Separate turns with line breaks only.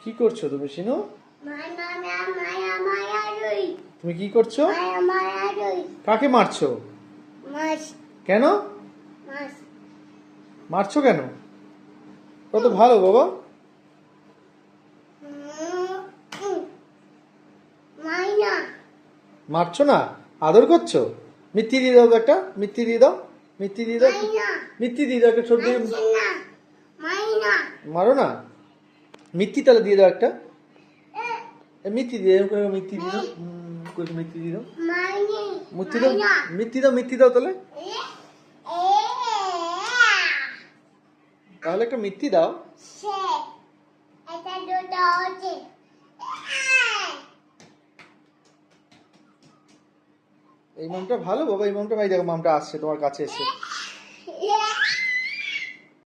কি করছো তুমি শিনু? তুমি কি করছো? কাকে মারছো? কেন মারছো কেন? কত ভালো বাবা। মারছো না, আদর করছো। মিথ্যি দিয়ে দাও তো একটা, মিথ্যি দিয়ে দাও, মিথ্যি দিয়ে দাও, মিথ্যি দিয়ে দাও একটা ছোট দিয়ে। মারো না, মিথ্যি তাহলে দিয়ে দাও একটা। মিথ্যি দিয়ে দাও, মিথ্যি দিয়ে দাও, মিথ্যি দিয়ে দাও, মিথ্যি দাও, মিথ্যি দাও, মিথ্যি দাও তাহলে। তাহলে একটা মিথ্যি দাও। এই মামটা ভালো বাবা, এই মামটা ভাই দেখো, মামটা আসছে তোমার কাছে এসে।